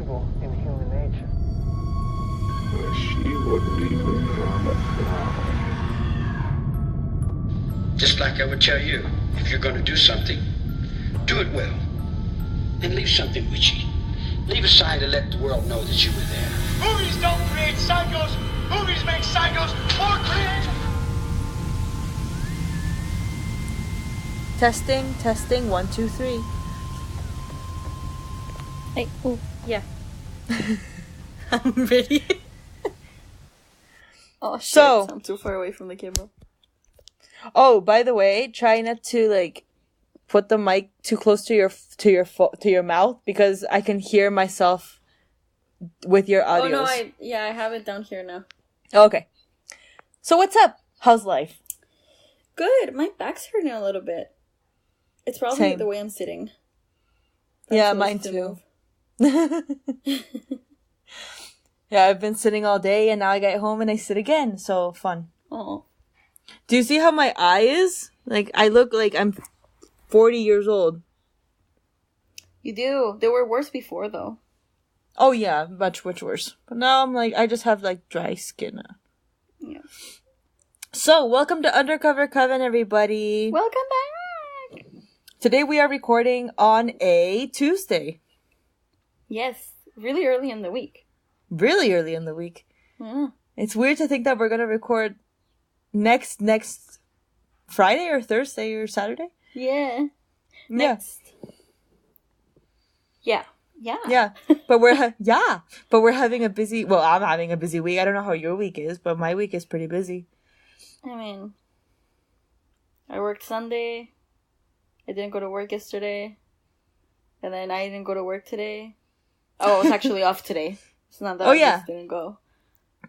evil in human nature. She wouldn't even harm a flower. Just like I would tell you, if you're going to do something, do it well. And leave something witchy. Leave a sign to let the world know that you were there. Movies don't create psychos. Movies make psychos more creative. Testing, 1, 2, 3. Hey, ooh, yeah. I'm ready. Oh shit, So- I'm too far away from the camera. Oh, by the way, try not to like put the mic too close to your mouth because I can hear myself with your audios. Oh no, I have it down here now. Okay. So what's up? How's life? Good. My back's hurting a little bit. It's probably Same. the way I'm sitting. Yeah, supposed mine to too. move. Yeah, I've been sitting all day and now I get home and I sit again. So fun. Oh. Do you see how my eye is? Like, I look like I'm 40 years old. You do. They were worse before though. Oh yeah, much worse. But now I'm like, I just have like dry skin now. Yeah. So, welcome to Undercover Coven, everybody. Welcome back. Today we are recording on a Tuesday. Yes, really early in the week. Really early in the week. Mm. It's weird to think that we're gonna record next Friday or Thursday or Saturday. Yeah. Next. Yeah. Yeah. But we're having a busy. Well, I'm having a busy week. I don't know how your week is, but my week is pretty busy. I mean, I worked Sunday. I didn't go to work yesterday. And then I didn't go to work today. Oh, I was actually off today. It's not that I just didn't go.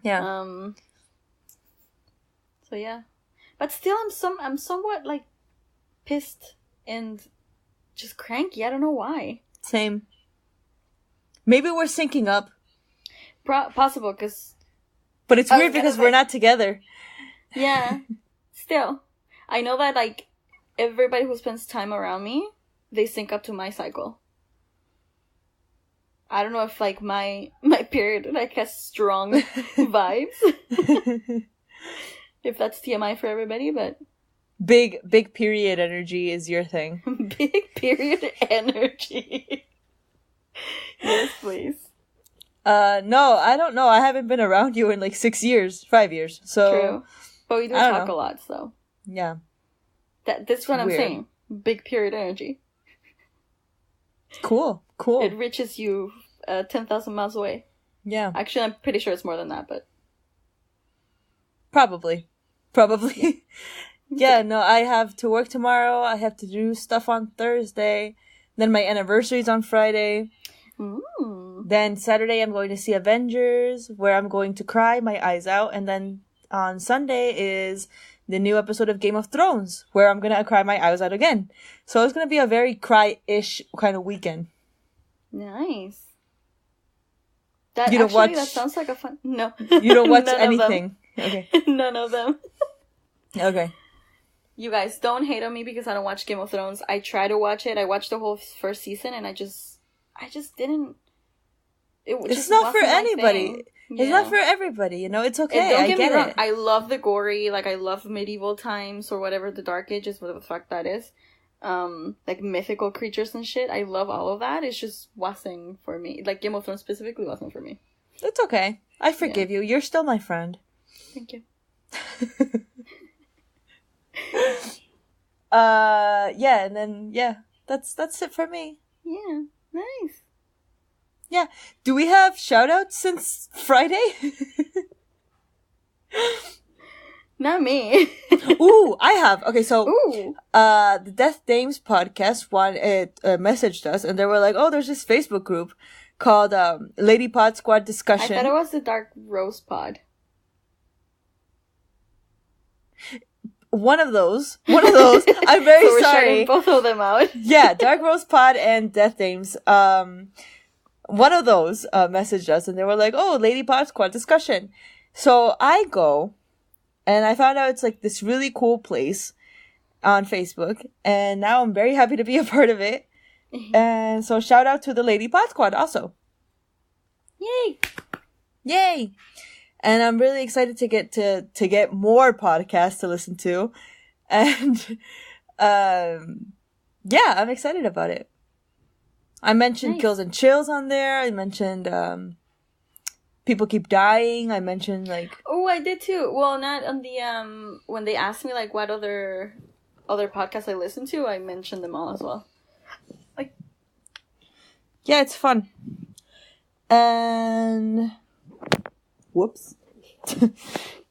Yeah. So yeah. But still I'm somewhat like pissed and just cranky. I don't know why. Same. Maybe we're syncing up. Possible, because... But it's weird because we're not together. Yeah. Still. I know that, like, everybody who spends time around me, they sync up to my cycle. I don't know if, like, my period, like, has strong vibes. If that's TMI for everybody, but... Big period energy is your thing. Big period energy. Yes, please. No, I don't know. I haven't been around you in like 5 years. So True. But we do talk a lot, so. Yeah. That's what I'm saying. Big period energy. Cool. It reaches you 10,000 miles away. Yeah. Actually, I'm pretty sure it's more than that, but... Probably. Yeah, no, I have to work tomorrow. I have to do stuff on Thursday. Then my anniversary's on Friday. Ooh. Then Saturday I'm going to see Avengers, where I'm going to cry my eyes out. And then on Sunday is the new episode of Game of Thrones, where I'm going to cry my eyes out again. So it's going to be a very cry-ish kind of weekend. Nice. That sounds like a fun... No. You don't watch anything? Okay. None of them. Okay. You guys, don't hate on me because I don't watch Game of Thrones. I try to watch it. I watched the whole first season and I just didn't... It's not for anybody. Yeah. It's not for everybody, you know? It's okay. And don't I get get me wrong. it. I love the gory, like I love medieval times or whatever, the Dark Ages, whatever the fuck that is. Like mythical creatures and shit. I love all of that. It's just wasn't for me. Like Game of Thrones specifically wasn't for me. It's okay. I forgive you. You're still my friend. Thank you. Yeah, and then that's it for me. Yeah, nice. Yeah. Do we have shout outs since Friday? Not me. Ooh, I have. Okay, so Ooh. the Death Dames podcast messaged us and they were like, "Oh, there's this Facebook group called Lady Pod Squad Discussion." I thought it was the Dark Rose Pod. One of those. I'm very So we're sorry. shouting both of them out. Yeah, Dark Rose Pod and Death Dames. One of those messaged us and they were like, "Oh, Lady Pod Squad Discussion." So I go and I found out it's like this really cool place on Facebook, and now I'm very happy to be a part of it. And so shout out to the Lady Pod Squad also. Yay! Yay! And I'm really excited to get more podcasts to listen to. And yeah, I'm excited about it. I mentioned Kills and Chills on there. I mentioned People Keep Dying. I mentioned like... Oh, I did too. Well, not on the when they asked me like what other podcasts I listen to, I mentioned them all as well. Like, yeah, it's fun. And whoops.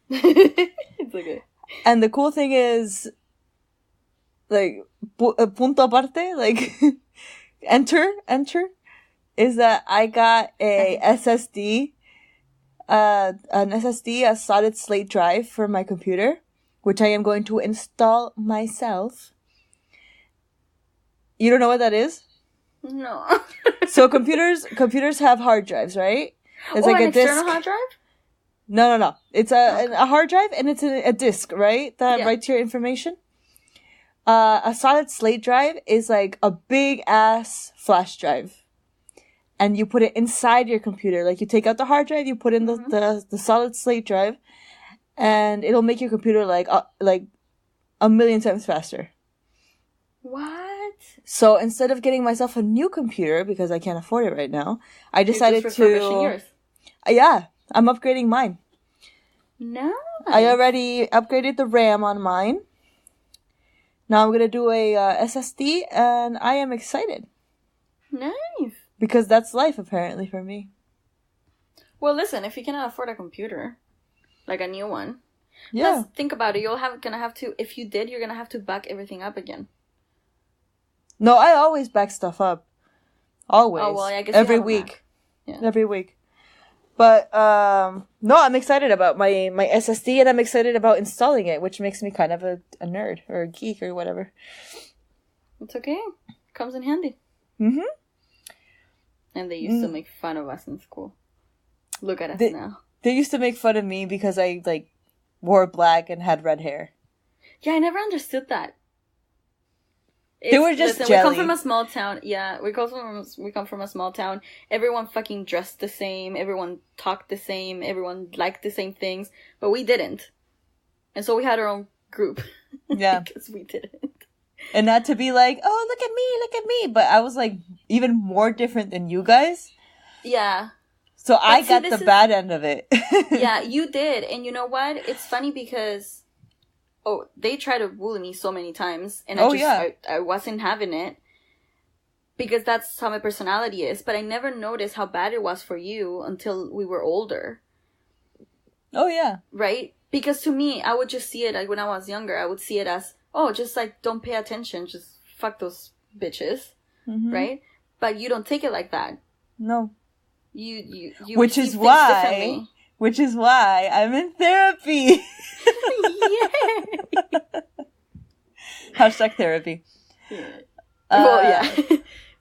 it's okay. And the cool thing is, like, punto aparte, like, enter, is that I got a SSD, a solid state drive for my computer, which I am going to install myself. You don't know what that is? No. So computers have hard drives, right? It's like an a disk. external hard drive? No. It's a hard drive, and it's a disk, right? That writes your information. A solid state drive is like a big ass flash drive, and you put it inside your computer. Like you take out the hard drive, you put in the solid state drive, and it'll make your computer like a million times faster. What? So instead of getting myself a new computer because I can't afford it right now, I decided You're just refurbishing to. Yours. Yeah, I'm upgrading mine. Nice. I already upgraded the RAM on mine. Now I'm gonna do a SSD, and I am excited. Nice. Because that's life, apparently, for me. Well, listen, if you cannot afford a computer, like a new one, Yeah. plus, think about it. You're gonna have to. If you did, you're gonna have to back everything up again. No, I always back stuff up. Always. Oh well, I guess every you have a week. Mac. Yeah. Every week. But no, I'm excited about my SSD, and I'm excited about installing it, which makes me kind of a nerd or a geek or whatever. It's okay. Comes in handy. Mhm. And they used to make fun of us in school. Look at us now. They used to make fun of me because I like wore black and had red hair. Yeah, I never understood that. They were just listen, jelly. we come from a small town. Yeah, we come from a small town. Everyone fucking dressed the same. Everyone talked the same. Everyone liked the same things, but we didn't. And so we had our own group. Yeah, because we didn't. And not to be like, oh, look at me. But I was like even more different than you guys. Yeah. So I got the bad end of it. Yeah, you did. And you know what? It's funny because they tried to bully me so many times, and I wasn't having it because that's how my personality is. But I never noticed how bad it was for you until we were older. Oh yeah, right? Because to me, I would just see it like when I was younger. I would see it as just like don't pay attention, just fuck those bitches, right? But you don't take it like that. No, you which is why I'm in therapy. Yeah. Hashtag therapy. Yeah. Well, yeah.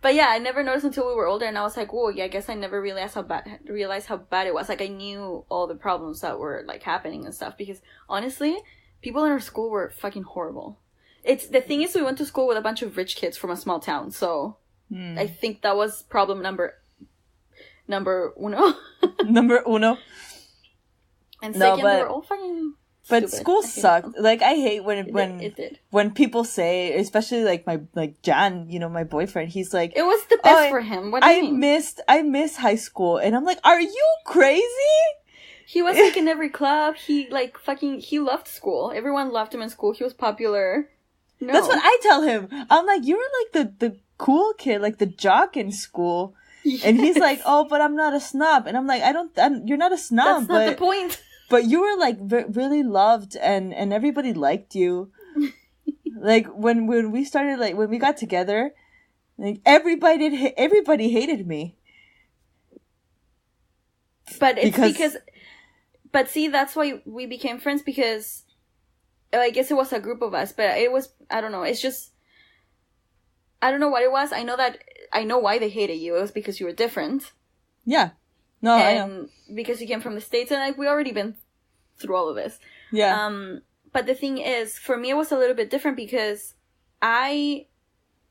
But yeah, I never noticed until we were older, and I was like, whoa, yeah, I guess I never realized how bad it was. Like, I knew all the problems that were, like, happening and stuff, because, honestly, people in our school were fucking horrible. The thing is, we went to school with a bunch of rich kids from a small town, so I think that was problem number uno. Number uno. And second, they were all fucking... But school sucked. Like, I hate when people say, especially like Jan, my boyfriend, he's like, it was the best for him. What do you mean? I miss high school, and I'm like, are you crazy? He was like in every club. He he loved school. Everyone loved him in school. He was popular. No. That's what I tell him. I'm like, you were like the cool kid, like the jock in school, and he's like, oh, but I'm not a snob, and I'm like, you're not a snob. That's not the point. But you were like really loved, and everybody liked you. Like when we started, like when we got together, like everybody hated me. But it's because but see, that's why we became friends, because I guess it was a group of us, but it was, I don't know. It's just, I don't know what it was. I know why they hated you. It was because you were different. Yeah. No, I know. Because you came from the States, and like we already been through all of this. Yeah. But the thing is, for me, it was a little bit different because I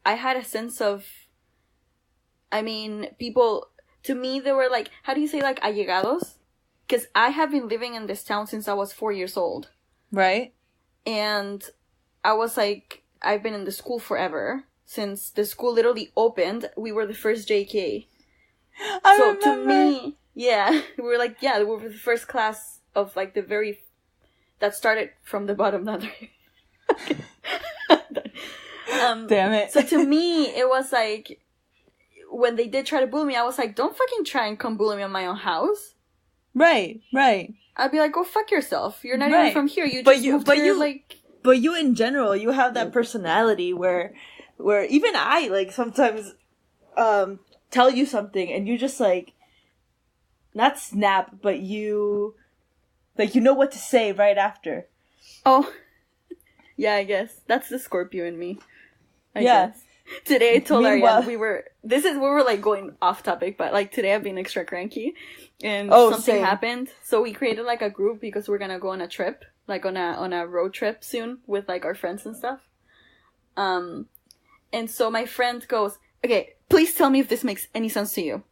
had a sense of, I mean, people, to me, they were like, how do you say, like, allegados? Because I have been living in this town since I was 4 years old. Right. And I was like, I've been in the school forever. Since the school literally opened, we were the first JK. I so remember. to me, yeah, we were like, yeah, we were the first class of like the very, that started from the bottom, not the Damn it. So to me, it was like, when they did try to bully me, I was like, don't fucking try and come bully me in my own house. Right. I'd be like, go fuck yourself. You're not Right. even from here. You just moved here, like... But you in general, you have that personality where even I, like, sometimes tell you something and you just, like, not snap, but you, like, you know what to say right after. Oh. Yeah, I guess. That's the Scorpio in me. I Yeah. guess. Today I told Meanwhile- Ariane we were like going off topic, but like today I've been extra cranky and something same. happened. So we created like a group because we're gonna go on a trip, like on a road trip soon with like our friends and stuff. And so my friend goes, okay, please tell me if this makes any sense to you.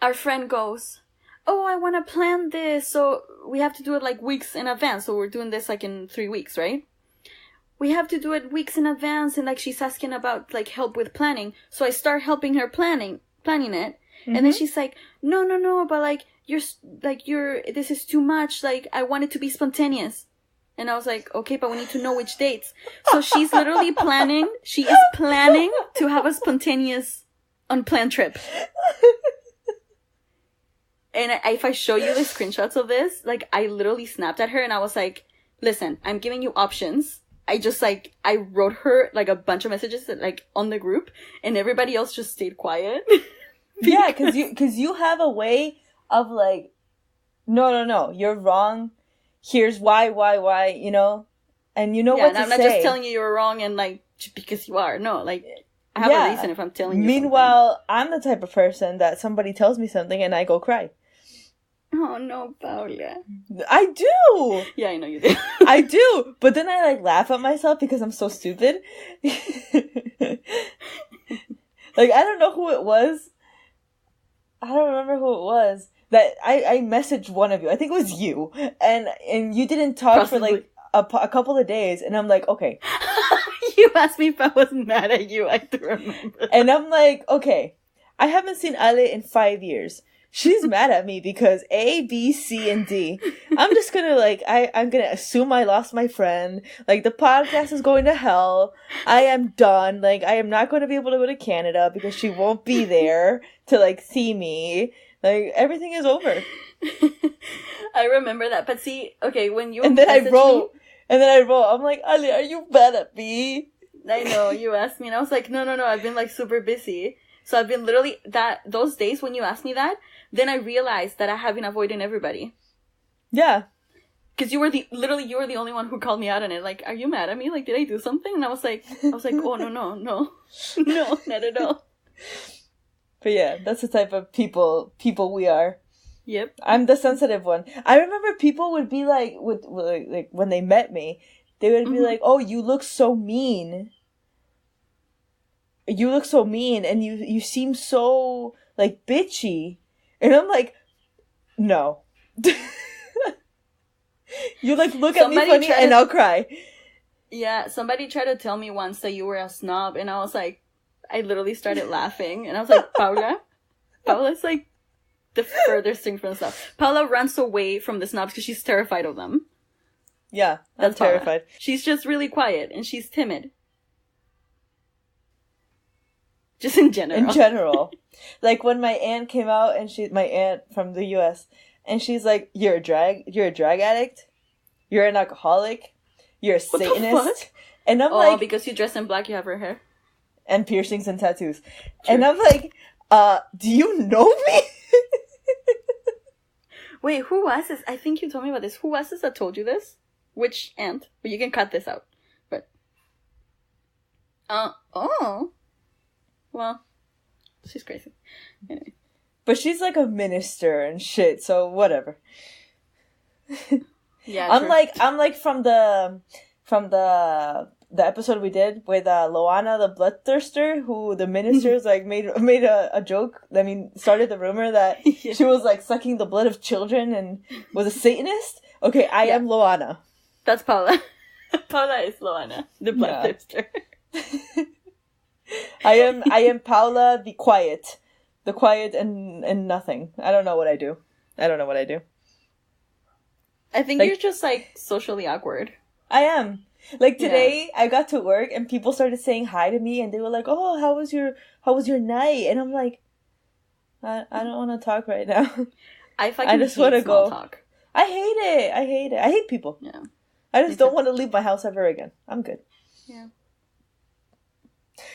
Our friend goes, oh, I want to plan this. So we have to do it like weeks in advance. So we're doing this like in 3 weeks, right? We have to do it weeks in advance. And like, she's asking about like help with planning. So I start helping her planning it. Mm-hmm. And then she's like, no, but like, this is too much. Like, I want it to be spontaneous. And I was like, okay, but we need to know which dates. So she's literally planning to have a spontaneous unplanned trip. And if I show you the screenshots of this, like, I literally snapped at her and I was like, listen, I'm giving you options. I wrote her, like, a bunch of messages, that, like, on the group, and everybody else just stayed quiet. Yeah, cause you have a way of, like, no, you're wrong. Here's why, you know? And you know what to say. Yeah, and I'm not just telling you you're wrong and, like, just because you are. No, like, I have a reason if I'm telling you Meanwhile, I'm the type of person that somebody tells me something and I go cry. Oh, no, Paula. I do! Yeah, I know you do. I do! But then I, like, laugh at myself because I'm so stupid. Like, I don't know who it was. I don't remember who it was. That I messaged one of you. I think it was you. And you didn't talk for, like, a couple of days. And I'm like, okay. You asked me if I was mad at you. I do remember. And I'm like, okay. I haven't seen Ale in 5 years. She's mad at me because A, B, C, and D. I'm just gonna, like, I'm gonna assume I lost my friend. Like, the podcast is going to hell. I am done. Like, I am not going to be able to go to Canada because she won't be there to, like, see me. Like, everything is over. I remember that. But see, okay, when you And then I wrote, I'm like, Ale, are you mad at me? I know, you asked me, and I was like, no, I've been, like, super busy. So I've been literally, those days when you asked me that, then I realized that I have been avoiding everybody. Yeah. Because you were the only one who called me out on it. Like, are you mad at me? Like, did I do something? And I was like, oh, no, not at all. But yeah, that's the type of people we are. Yep. I'm the sensitive one. I remember people would be like, like when they met me, they would be like, oh, you look so mean. You look so mean, and you seem so, like, bitchy. And I'm like, no. You, like, look at me funny, and I'll cry. Yeah, somebody tried to tell me once that you were a snob, and I was like, I literally started laughing, and I was like, Paula's, like, the furthest thing from the snob. Paula runs away from the snobs because she's terrified of them. Yeah, I'm terrified. Paula. She's just really quiet, and she's timid. Just in general. In general. Like, when my aunt came out, and my aunt from the US, and she's like, you're a drag addict? You're an alcoholic? You're a Satanist? What the fuck? And I'm like... because you dress in black, you have her hair. And piercings and tattoos. True. And I'm like, do you know me? Wait, who was this? I think you told me about this. Who was this that told you this? Which aunt? But you can cut this out. But... oh... Well, she's crazy. Anyway. But she's like a minister and shit, so whatever. Yeah. I'm like from the the episode we did with Loana the bloodthirster, who the ministers like made a joke. I mean, started the rumor that she was like sucking the blood of children and was a Satanist. Okay, I am Loana. That's Paula. Paula is Loana, the bloodthirster. I am Paula the quiet and nothing. I don't know what I do. I think you're just like socially awkward. I am. Like today, I got to work and people started saying hi to me, and they were like, "Oh, how was your night?" And I'm like, I don't want to talk right now. I just want to go. Talk. I hate it. I hate people. Yeah. I just don't want to leave my house ever again. I'm good. Yeah.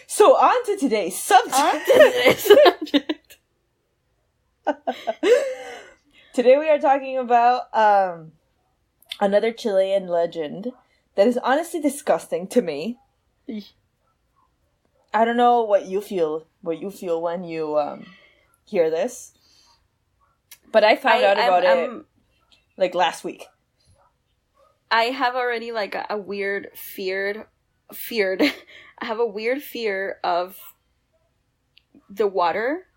So on to today's subject. Today we are talking about another Chilean legend that is honestly disgusting to me. I don't know what you feel when you hear this, but I found out about it like last week. I have already like a weird feared. I have a weird fear of the water,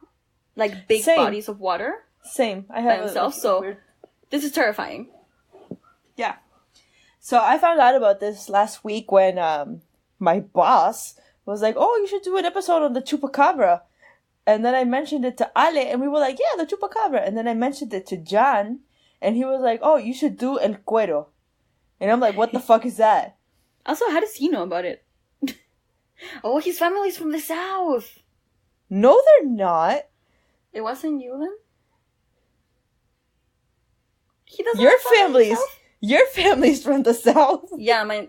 like big bodies of water. Same. I have this is terrifying. Yeah. So I found out about this last week when my boss was like, "Oh, you should do an episode on the chupacabra." And then I mentioned it to Ale, and we were like, "Yeah, the chupacabra." And then I mentioned it to John, and he was like, "Oh, you should do el cuero." And I'm like, "What the fuck is that?" Also, how does he know about it? Oh, his family's from the south. No, they're not. It wasn't you then? He doesn't. Your family's from the south. Yeah,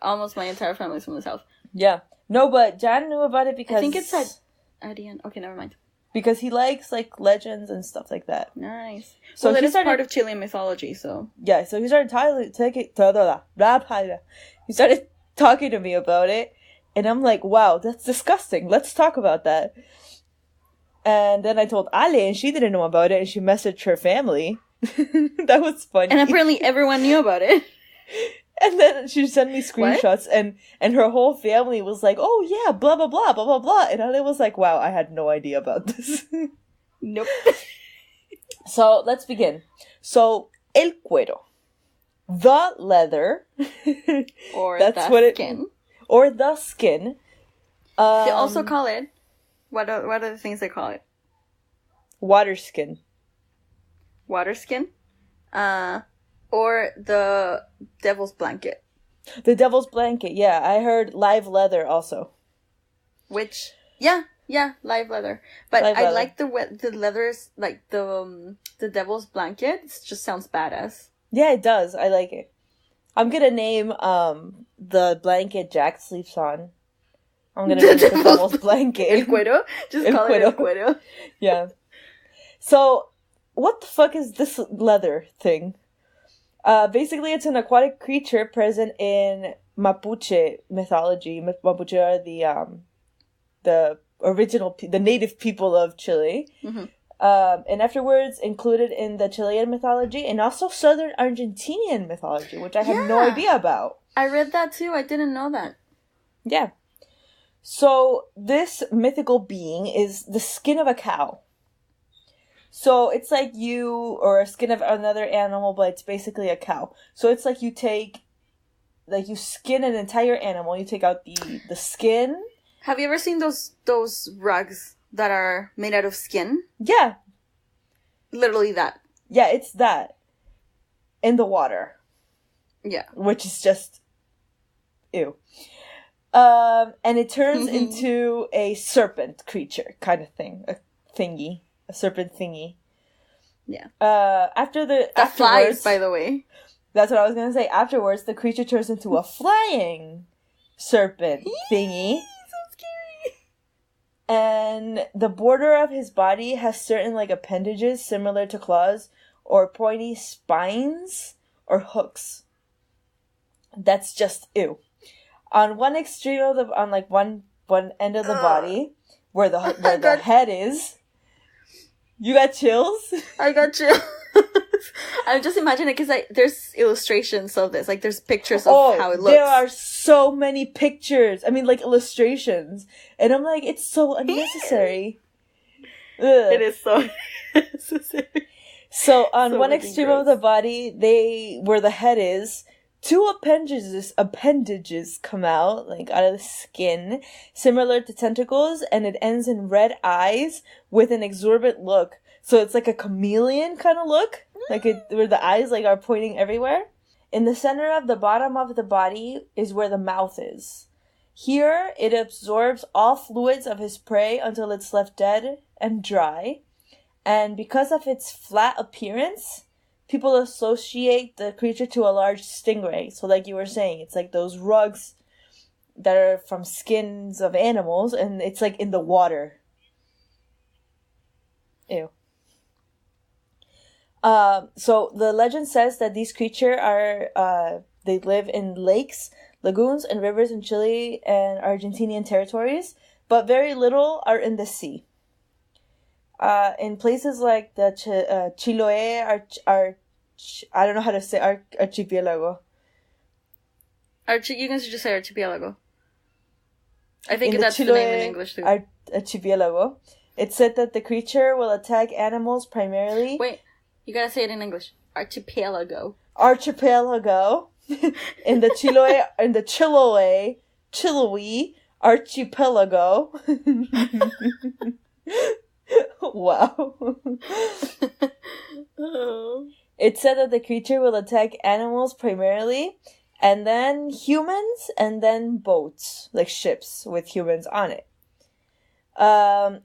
almost my entire family's from the south. Yeah. No, but John knew about it because I think it's at the end. Okay, never mind. Because he likes like legends and stuff like that. Nice. So well, it is part of Chilean mythology, so yeah. So he started talking to me about it, and I'm like, "Wow, that's disgusting. Let's talk about that." And then I told Ale, and she didn't know about it, and she messaged her family. That was funny. And apparently everyone knew about it. And then she sent me screenshots, and her whole family was like, "Oh yeah, blah blah blah blah blah blah," and Ale was like, "Wow, I had no idea about this." Nope. So let's begin. So el cuero, the leather, or that's the skin, or the skin. They also call it. What are the things they call it? Water skin. Water skin. Or the devil's blanket. The devil's blanket, yeah. I heard live leather also. Which, yeah, live leather. But I like the leathers, like the devil's blanket. It just sounds badass. Yeah, it does. I like it. I'm gonna name the blanket Jack sleeps on. I'm gonna name it the devil's blanket. El cuero? Just call it el cuero. Yeah. So, what the fuck is this leather thing? Basically, it's an aquatic creature present in Mapuche mythology. Mapuche are the original, the native people of Chile. Mm-hmm. And afterwards included in the Chilean mythology and also southern Argentinian mythology, which I had no idea about. I read that too. I didn't know that. Yeah. So this mythical being is the skin of a cow. So it's like or a skin of another animal, but it's basically a cow. So it's like you skin an entire animal. You take out the skin. Have you ever seen those rugs that are made out of skin? Yeah. Literally that. Yeah, it's that. In the water. Yeah. Which is just ew. And it turns into a serpent creature kind of thing. A serpent thingy. Yeah. That flies, by the way. That's what I was gonna say. Afterwards, the creature turns into a flying serpent thingy. So scary. And the border of his body has certain like appendages similar to claws or pointy spines or hooks. That's just ew. On one extreme of one end of the body, where the head is. You got chills? I got chills. I'm just imagining because there's illustrations of this. Like, there's pictures of how it looks. There are so many pictures. I mean, like, illustrations. And I'm like, it's so unnecessary. It is so necessary. So on So one fucking extreme gross. of the body, where the head is, two appendages come out, like out of the skin, similar to tentacles, and it ends in red eyes with an exorbitant look. So it's like a chameleon kind of look, where the eyes like are pointing everywhere. In the center of the bottom of the body is where the mouth is. Here, it absorbs all fluids of his prey until it's left dead and dry. And because of its flat appearance, people associate the creature to a large stingray. So like you were saying, it's like those rugs that are from skins of animals, and it's like in the water. Ew. So the legend says that these creatures they live in lakes, lagoons, and rivers in Chile and Argentinian territories, but very little are in the sea. In places like the Chiloé, I don't know how to say archipelago. You can just say archipelago. I think In that's the name in English too. Archipelago. It said that the creature will attack animals primarily. Wait, you gotta say it in English. Archipelago. Archipelago. in the Chiloé archipelago. Wow. Oh. It said that the creature will attack animals primarily, and then humans, and then boats, like ships with humans on it.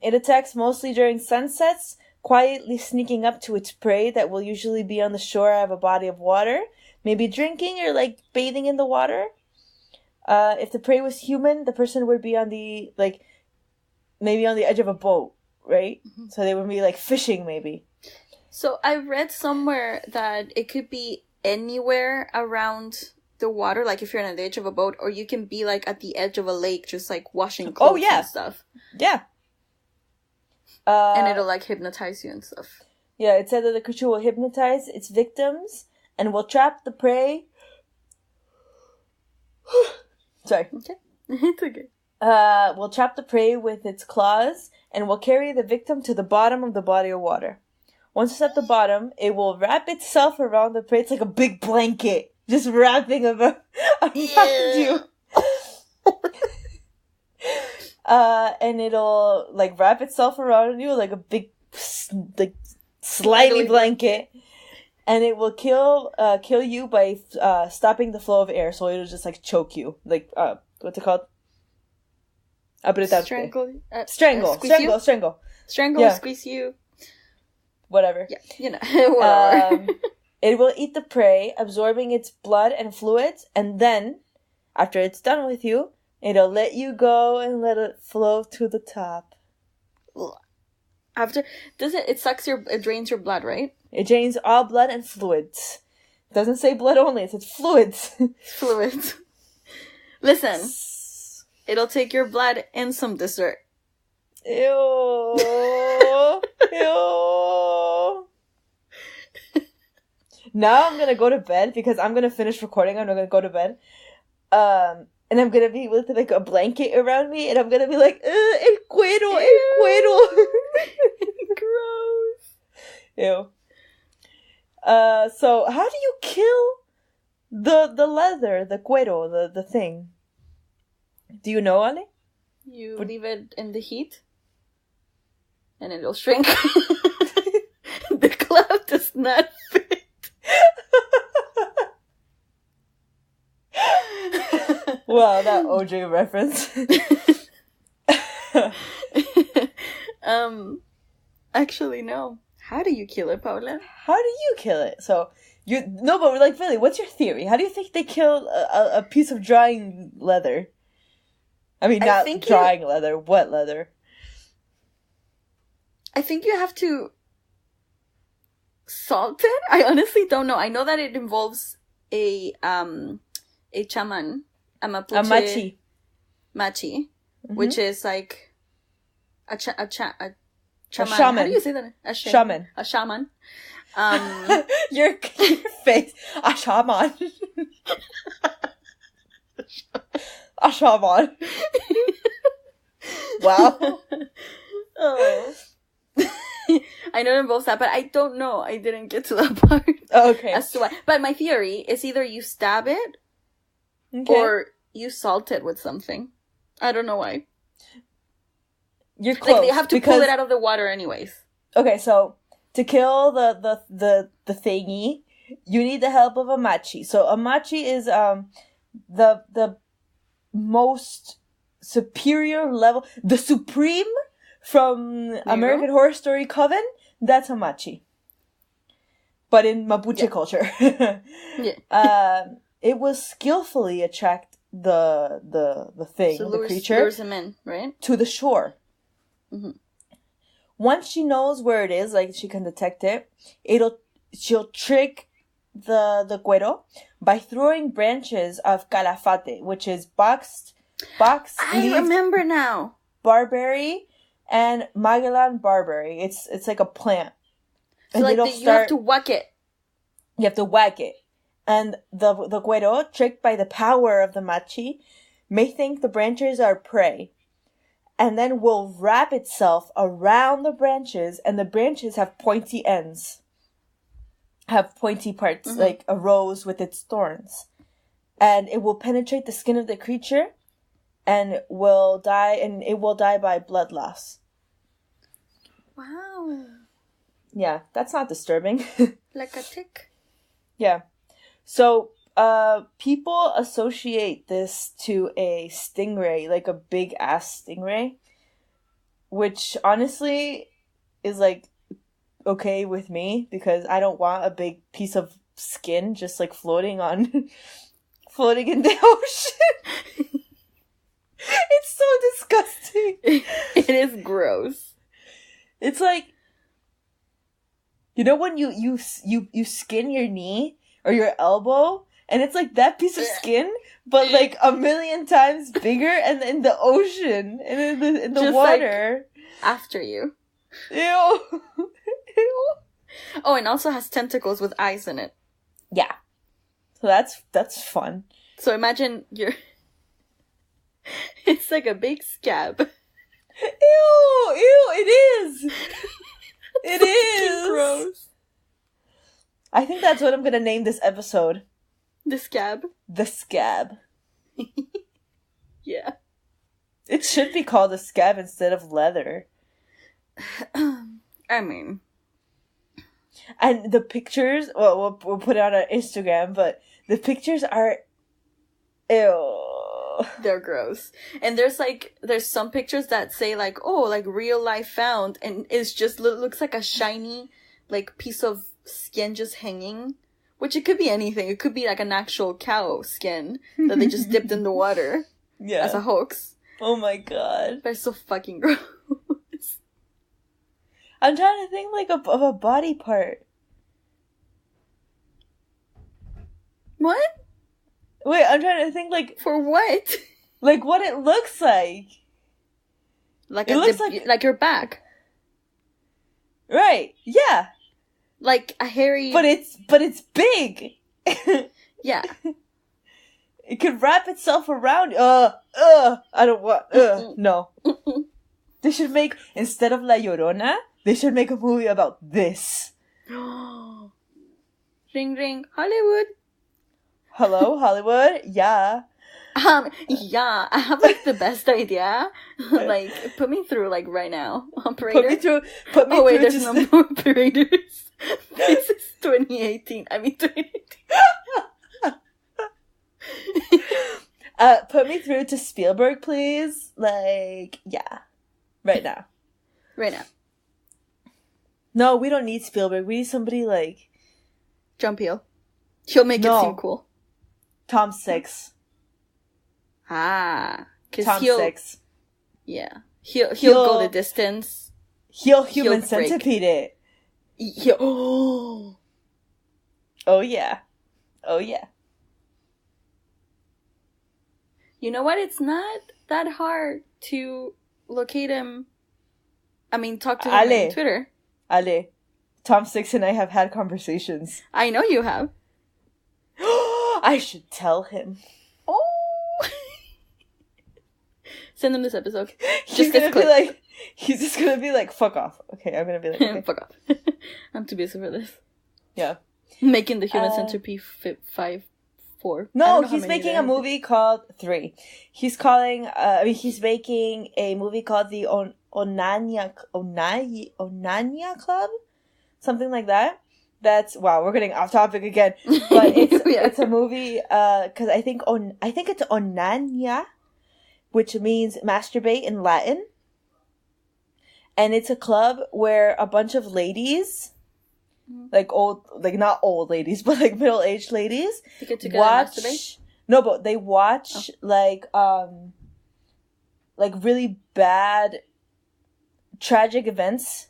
It attacks mostly during sunsets, quietly sneaking up to its prey that will usually be on the shore of a body of water, maybe drinking or like bathing in the water. If the prey was human, the person would be on the maybe on the edge of a boat, right? Mm-hmm. So they would be like fishing, maybe. So I read somewhere that it could be anywhere around the water, like if you're on the edge of a boat, or you can be like at the edge of a lake, just like washing clothes and stuff. Yeah. And it'll like hypnotize you and stuff. Yeah, it said that the creature will hypnotize its victims and will trap the prey. Sorry. Okay. It's okay. Will trap the prey with its claws and will carry the victim to the bottom of the body of water. Once it's at the bottom, it will wrap itself around the prey. It's like a big blanket, just wrapping around you. And it'll like wrap itself around you like a big, like slimy blanket, and it will kill you by stopping the flow of air. So it'll just like choke you, like what's it called? Strangle. Strangle. Yeah. Squeeze you. Whatever. Yeah, you know, whatever. It will eat the prey, absorbing its blood and fluids, and then, after it's done with you, it'll let you go and let it float to the top. After it drains your blood, right? It drains all blood and fluids. It doesn't say blood only, it says fluids. Fluids. Listen, it'll take your blood and some dessert. Ew. Ew. Now I'm gonna go to bed because I'm gonna finish recording. I'm not gonna go to bed. And I'm gonna be with like a blanket around me, and I'm gonna be like, el cuero, el cuero. Gross. Ew. So how do you kill the leather, the cuero, the thing? Do you know, Ale? You leave it in the heat, and it'll shrink. The glove does not fit. Wow, that OJ reference. Actually, no. How do you kill it, Paula? How do you kill it? So, but we're like, really, what's your theory? How do you think they kill a piece of drying leather? I mean, not drying leather, wet leather. I think you have to salt it? I honestly don't know. I know that it involves a chaman. A machi, mm-hmm. Which is like a chaman. Shaman. How do you say that? Shaman. A shaman. Your face. A shaman. A shaman. Wow. Oh. I know them both that, but I don't know. I didn't get to that part. Okay. As to why. But my theory is either you stab it Okay. or you salt it with something. I don't know why. You're close. Like, they have to pull it out of the water anyways. Okay, so to kill the thingy, you need the help of a machi. So a machi is the most superior level, the supreme from American Horror Story Coven. That's a machi, but in Mapuche culture. It will skillfully attract the thing, so the creature, lures him in, right? to the shore. Mm-hmm. Once she knows where it is, like she can detect it, she'll trick the cuero by throwing branches of calafate, which is box I remember now. barberry and Magellan barberry. It's like a plant. So like you have to whack it. You have to whack it. And the cuero, tricked by the power of the machi, may think the branches are prey. And then will wrap itself around the branches, and the branches have pointy ends. Have pointy parts, like a rose with its thorns. And it will penetrate the skin of the creature, and it will die by blood loss. Wow. Yeah, that's not disturbing. Like a tick. Yeah. So, people associate this to a stingray, like a big ass stingray, which honestly is like okay with me because I don't want a big piece of skin just like floating in the ocean. It's so disgusting. It is gross. It's like, you know when you skin your knee or your elbow, and it's like that piece of skin, but like a million times bigger, and in the ocean, and in the just water. Like after you. Ew. Ew. Oh, and also has tentacles with eyes in it. Yeah. So that's fun. So imagine it's like a big scab. Ew, it is. It is. Gross. I think that's what I'm gonna name this episode. The scab. The Scab. Yeah. It should be called a scab instead of leather. I mean. And the pictures, well, we'll put it on our Instagram, but the pictures are, ew. They're gross. And there's some pictures that say like, oh, like real life found, and it's just looks like a shiny, like piece of skin just hanging. Which it could be anything. It could be like an actual cow skin that they just dipped in the water. Yeah. As a hoax. Oh my god. But it's so fucking gross. I'm trying to think like of a body part. What? Wait, I'm trying to think like... For what? Like what it looks like. Like it looks like your back. Right. Yeah. Like a hairy... But it's big. Yeah. It could wrap itself around. I don't want. No. They should make, instead of La Llorona, they should make a movie about this. Ring ring, Hollywood. Hello, Hollywood. Yeah. Yeah, I have like the best idea. Like, put me through like right now, operator. Put me through. Oh wait, there's no more operators. This is 2018. I mean 2018. Put me through to Spielberg, please. Like, yeah, right now. Right now. No, we don't need Spielberg. We need somebody like John Peel. He'll make it seem cool. Tom Six. Ah, Tom Six. Yeah, he'll go the distance. He'll human centipede it. Oh yeah. Oh yeah. You know what? It's not that hard to locate him. I mean, talk to him on Twitter. Ale. Tom Six and I have had conversations. I know you have. I should tell him. Oh. Send him this episode. He's Just gonna be like, fuck off. Okay, I'm gonna be like, okay. Fuck off. I'm too busy for this. Yeah. Making the Human Centipede 4. No, he's making a movie called 3. He's making a movie called the Onania Club? Something like that. That's, wow, we're getting off topic again. But it's a movie, because I think it's Onania, which means masturbate in Latin. And it's a club where a bunch of ladies, like not old ladies, but like middle-aged ladies, to get together and masturbate? No, but they watch like really bad tragic events.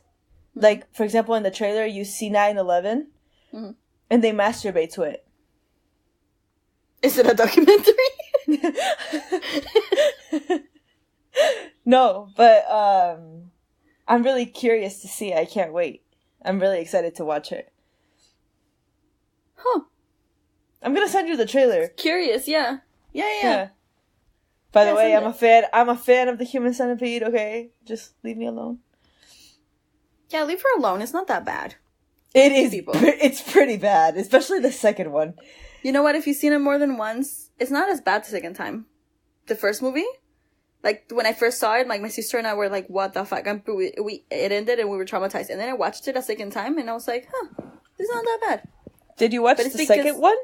Mm-hmm. Like, for example, in the trailer, you see 9/11, and they masturbate to it. Is it a documentary? No, but I'm really curious to see. I can't wait. I'm really excited to watch it. Huh. I'm gonna send you the trailer. Curious, yeah. Yeah. By the way, I'm a fan of the Human Centipede, okay? Just leave me alone. Yeah, leave her alone. It's not that bad. It is. It's pretty bad, especially the second one. You know what? If you've seen it more than once, it's not as bad the second time. The first movie, like, when I first saw it, like, my sister and I were like, what the fuck? It ended and we were traumatized. And then I watched it a second time and I was like, this is not that bad. Did you watch the second one?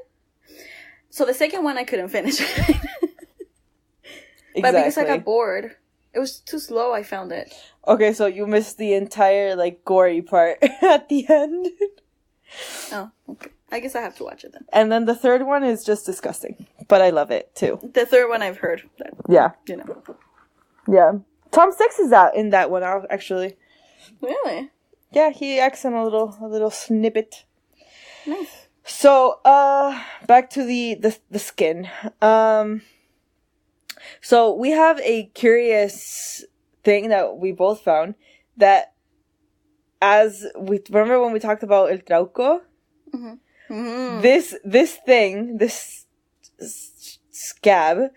So the second one I couldn't finish. Exactly. But because I got bored. It was too slow, I found it. Okay, so you missed the entire, like, gory part at the end. Oh, okay. I guess I have to watch it then. And then the third one is just disgusting. But I love it, too. The third one I've heard. That, yeah. You know. Yeah. Tom Six is out in that one, actually. Really? Yeah, he acts in a little snippet. Nice. So, back to the skin. So we have a curious thing that we both found, that remember when we talked about El Trauco? Mm-hmm. Mm-hmm. This scab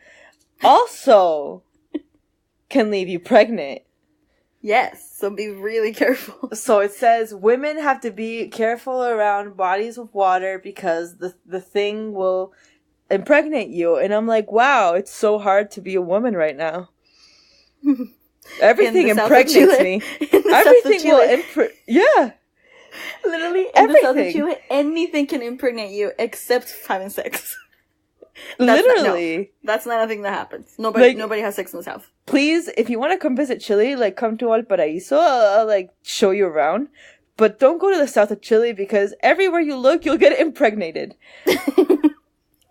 also can leave you pregnant. Yes, so be really careful. So it says women have to be careful around bodies with water because the thing will impregnate you. And I'm like, wow, it's so hard to be a woman right now. Everything impregnates me. Everything will yeah. Literally, in everything. The south of Chile, anything can impregnate you except having sex. Literally. That's not a thing that happens. Nobody has sex in the south. Please, if you want to come visit Chile, like, come to Valparaiso. I'll like show you around. But don't go to the south of Chile because everywhere you look, you'll get impregnated.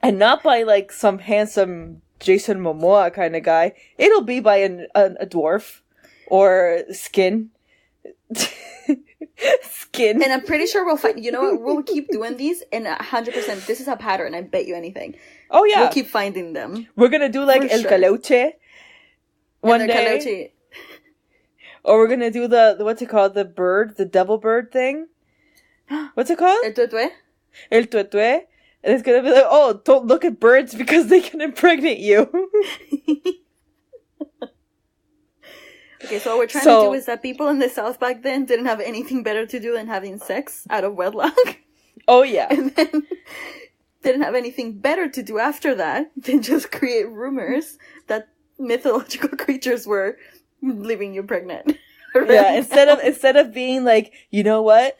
And not by, like, some handsome Jason Momoa kind of guy. It'll be by a dwarf. Or skin. Skin. And I'm pretty sure we'll find... You know what? We'll keep doing these, and 100%, this is a pattern, I bet you anything. Oh, yeah. We'll keep finding them. We're gonna do, like, El Caloche one day. Caloche. Or we're gonna do the what's it called? The bird? The devil bird thing? What's it called? El tuetue. El tuetue. And it's gonna be like, oh, don't look at birds because they can impregnate you. Okay, so what we're trying to do is that people in the South back then didn't have anything better to do than having sex out of wedlock. Oh, yeah. And then didn't have anything better to do after that than just create rumors that mythological creatures were leaving you pregnant. Yeah, instead of being like, you know what?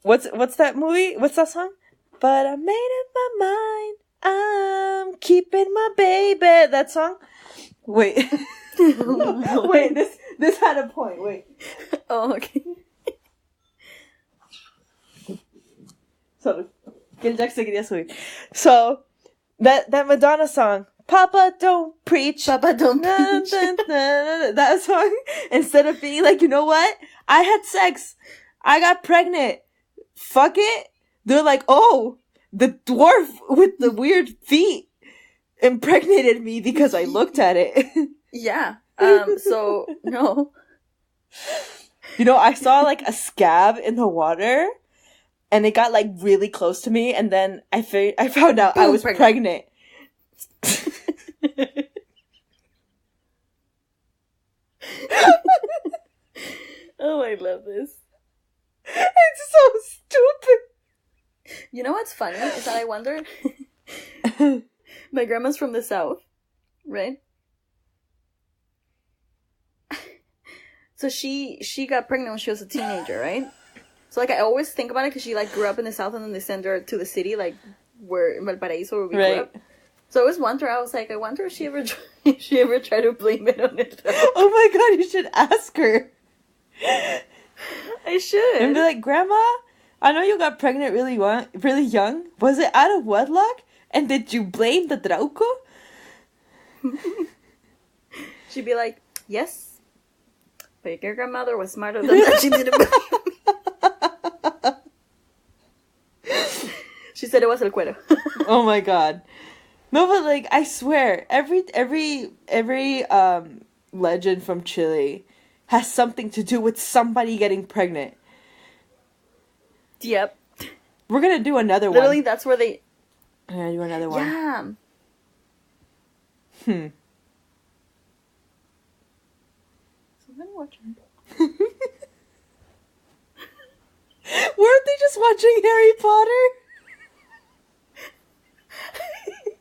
What's that movie? What's that song? But I made up my mind. I'm keeping my baby. That song? Wait. Wait, this had a point. Wait. Oh, okay. So, que Jack se quería subir. So, that Madonna song, Papa Don't Preach. Papa Don't Preach. That song, instead of being like, you know what? I had sex. I got pregnant. Fuck it. They're like, oh, the dwarf with the weird feet impregnated me because I looked at it. Yeah. So, no. You know, I saw, like, a scab in the water, and it got like really close to me, and then I found out I Boom, was pregnant. Oh, I love this. It's so stupid. You know what's funny is that I wonder. My grandma's from the south, right? So she got pregnant when she was a teenager, right? So like I always think about it because she like grew up in the south and then they sent her to the city, like where in Valparaiso where we grew up. So I always wonder. I was like, I wonder if she ever tried to blame it on it. Oh my god, you should ask her. I should. And be like, Grandma, I know you got pregnant really young. Was it out of wedlock? And did you blame the Trauco? She'd be like, yes. But your grandmother was smarter than that. She didn't blame me. She said it was el cuero. Oh my god. No, but like, I swear, every legend from Chile has something to do with somebody getting pregnant. Yep. We're gonna do another one. Literally, that's where they... I'm gonna do another one. Yeah. Somebody watching. Weren't they just watching Harry Potter?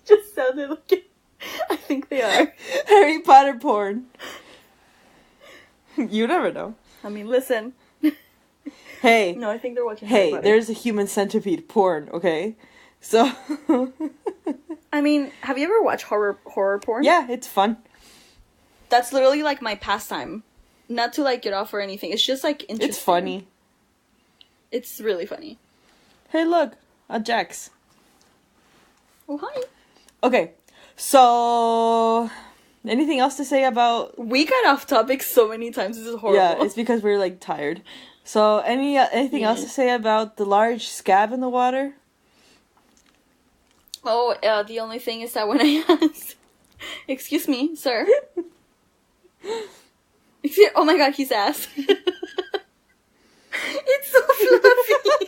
Just sounded like it. I think they are. Harry Potter porn. You never know. I mean, listen. Hey. No, I think they're watching Harry Hey, Potter. there's a human centipede porn, okay? So... I mean, have you ever watched horror porn? Yeah, it's fun. That's literally like my pastime. Not to like get off or anything. It's just like interesting. It's funny. It's really funny. Hey, look. A Jax. Oh, hi. Okay, so... Anything else to say about... We got off topic so many times. This is horrible. Yeah, it's because we're, like, tired. So, anything else to say about the large scab in the water? Oh, the only thing is that when I asked... Excuse me, sir. Oh my god, he's ass. It's so fluffy.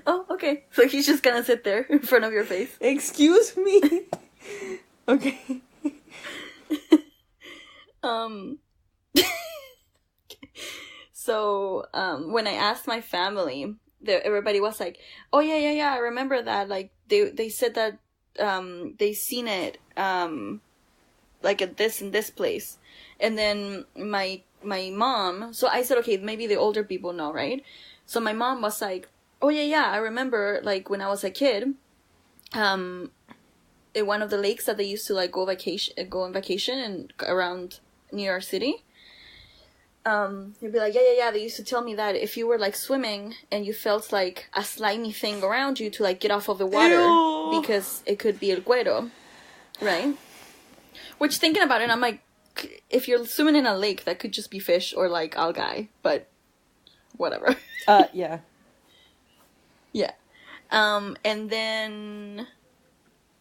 Oh, okay. So he's just gonna sit there in front of your face. Excuse me? Okay. So, when I asked my family, everybody was like, oh yeah, I remember that. Like, they said that, they seen it, like at this and this place. And then my mom, so I said, okay, maybe the older people know, right? So my mom was like, oh yeah, I remember, like, when I was a kid, in one of the lakes that they used to, like, go on vacation and around New York City. He'd be like, yeah, they used to tell me that if you were, like, swimming and you felt, like, a slimy thing around you to, like, get off of the water. Ew. Because it could be el cuero, right? Which, thinking about it, I'm like, if you're swimming in a lake, that could just be fish or, like, algae, but whatever. Yeah. Yeah. And then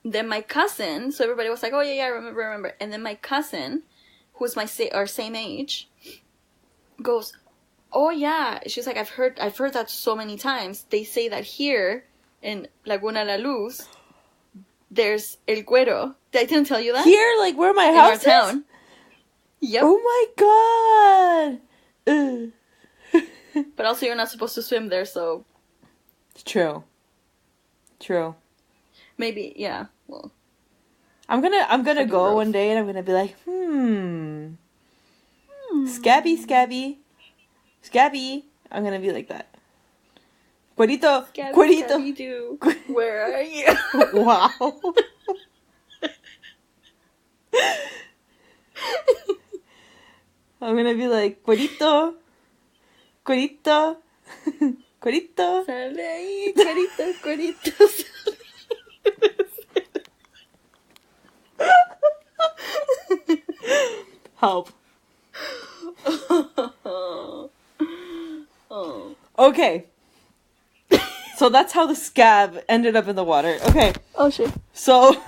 my cousin, so everybody was like, oh yeah, I remember. And then my cousin, who's our same age, goes, oh yeah. She's like, I've heard that so many times. They say that here in Laguna La Luz, there's el cuero. I didn't tell you that? Here, like, where my In house our is? town. Yep. Oh my god! Ugh. But also you're not supposed to swim there, so... True. Maybe, yeah, well... I'm gonna go gross. one day and I'm gonna be like, Scabby. I'm gonna be like that. Cuerito. Scabby-Doo, where are you? Wow. I'm gonna be like, Cuerito. Sale ahí, cuerito, sale. Help. Oh. Okay. So that's how the scab ended up in the water. Okay. Oh shit. So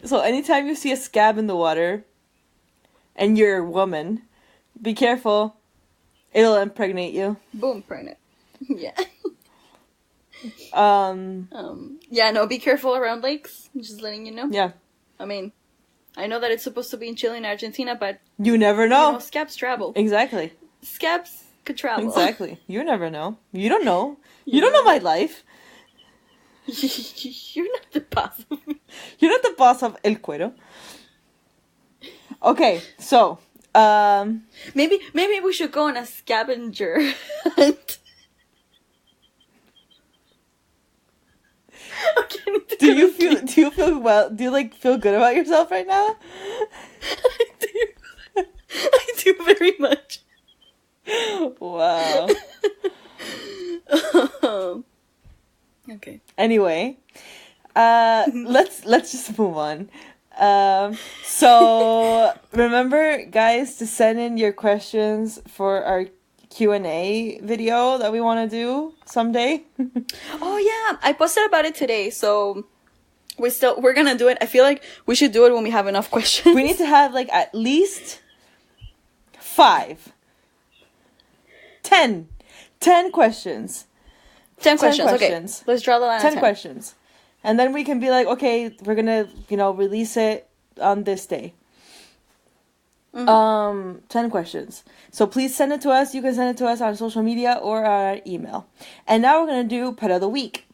anytime you see a scab in the water and you're a woman, Be careful. It'll impregnate you. Boom, pregnant. Yeah. Yeah, no, be careful around lakes. I'm just letting you know. Yeah. I mean, I know that it's supposed to be in Chile and Argentina, but you never know. Scabs travel. Exactly. Scabs could travel. Exactly. You never know. You don't know. You don't know my life. You're not the boss of me. You're not the boss of El Cuero. Okay, so, maybe we should go on a scavenger hunt. Okay, do you feel good about yourself right now? I do very much. Wow. Okay. Anyway, let's just move on. So remember, guys, to send in your questions for our Q&A video that we want to do someday. Oh yeah, I posted about it today, so we're gonna do it. I feel like we should do it when we have enough questions. We need to have like at least 5, 10 questions. 10 questions. Okay, let's draw the line. 10 questions. And then we can be like, okay, we're gonna, release it on this day. 10 questions. So please send it to us. You can send it to us on social media or our email. And now we're gonna do Pet of the Week.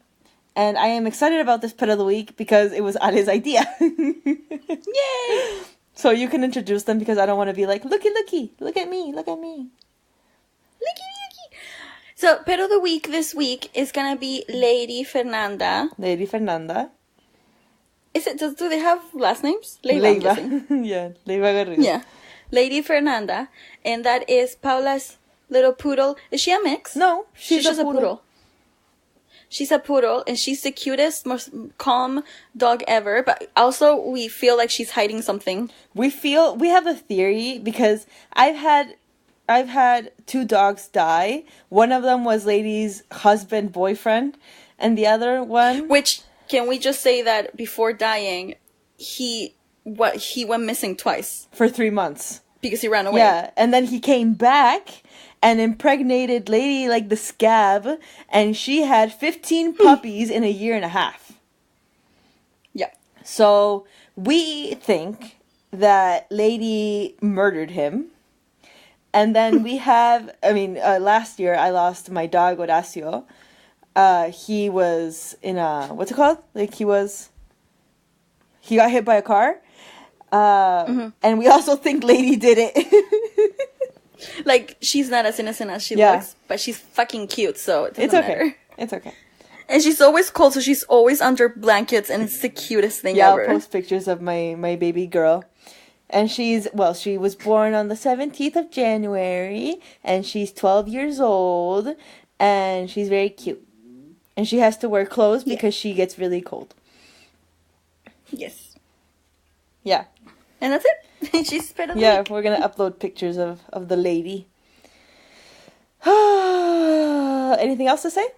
And I am excited about this Pet of the Week because it was Ale's idea. Yay! So you can introduce them because I don't want to be like, looky, look at me. Looky. So, Pet of the Week this week is gonna be Lady Fernanda. Lady Fernanda. Do they have last names? Leiva. Yeah, Leiva Garrido. Yeah. Lady Fernanda. And that is Paula's little poodle. Is she a mix? No, she's just a poodle. She's a poodle, and she's the cutest, most calm dog ever. But also, we feel like she's hiding something. We have a theory because I've had 2 dogs die. One of them was Lady's husband, boyfriend, and the other one... Which, can we just say that before dying, he went missing twice. For 3 months. Because he ran away. Yeah, and then he came back and impregnated Lady like the Scab, and she had 15 puppies in a year and a half. Yeah. So, we think that Lady murdered him. And then we have, last year I lost my dog, Horacio. He was in a, what's it called? Like he got hit by a car. And we also think Lady did it. Like, she's not as innocent as she looks, but she's fucking cute, so it doesn't matter. It's okay. And she's always cold, so she's always under blankets, and it's the cutest thing ever. Yeah, I'll post pictures of my baby girl. And she was born on the 17th of January, and she's 12 years old, and she's very cute. And she has to wear clothes because she gets really cold. Yes. Yeah. And that's it. She's Pet of the Week. We're going to upload pictures of the lady. Anything else to say?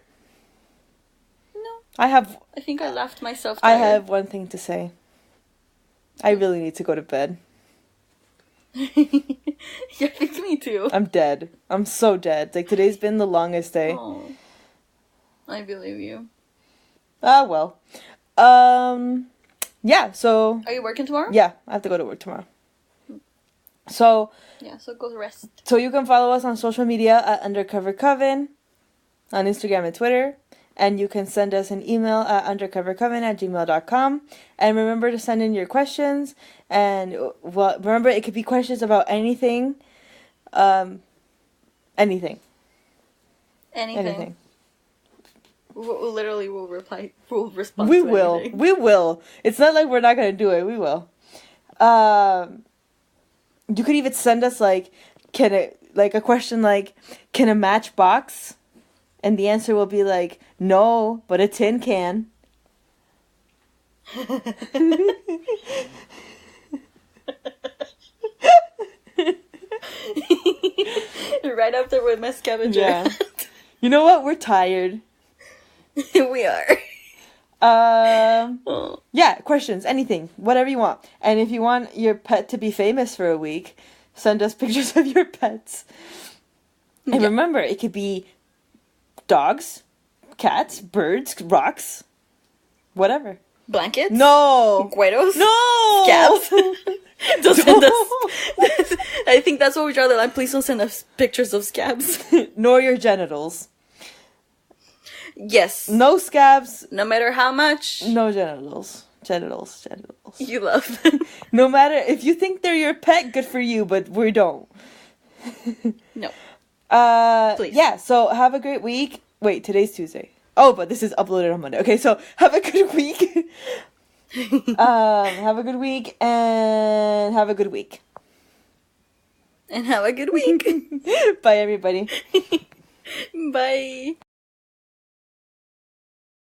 No. I think I laughed myself tired. tired. I have one thing to say. I really need to go to bed. Yeah, I think me too. I'm dead. I'm so dead. Like, today's been the longest day. Oh, I believe you. Ah, well. Yeah, so... Are you working tomorrow? Yeah, I have to go to work tomorrow. So... Yeah, so go rest. So you can follow us on social media at Undercover Coven on Instagram and Twitter. And you can send us an email at undercovercoven@gmail.com. And remember to send in your questions. And remember, it could be questions about anything. Anything. We'll reply. We'll respond. We to will. anything. We will. It's not like we're not going to do it. We will. You could even send us a question like, can a match box? And the answer will be like, no, but a tin can. Right after with my scavenger. Yeah. You know what? We're tired. We are. Yeah, questions, anything, whatever you want. And if you want your pet to be famous for a week, Send us pictures of your pets. And remember, it could be dogs, cats, birds, rocks, whatever. Blankets? No! Gueros? No! Scabs? Don't send us. I think that's what we draw the line. Please don't send us pictures of scabs. Nor your genitals. Yes. No scabs. No matter how much. No genitals. Genitals. You love them. No matter if you think they're your pet, good for you, but we don't. No. Please. Yeah, so have a great week. Wait, today's Tuesday. Oh, but this is uploaded on Monday. Okay, so have a good week. Have a good week and have a good week. And have a good week. Bye, everybody. Bye.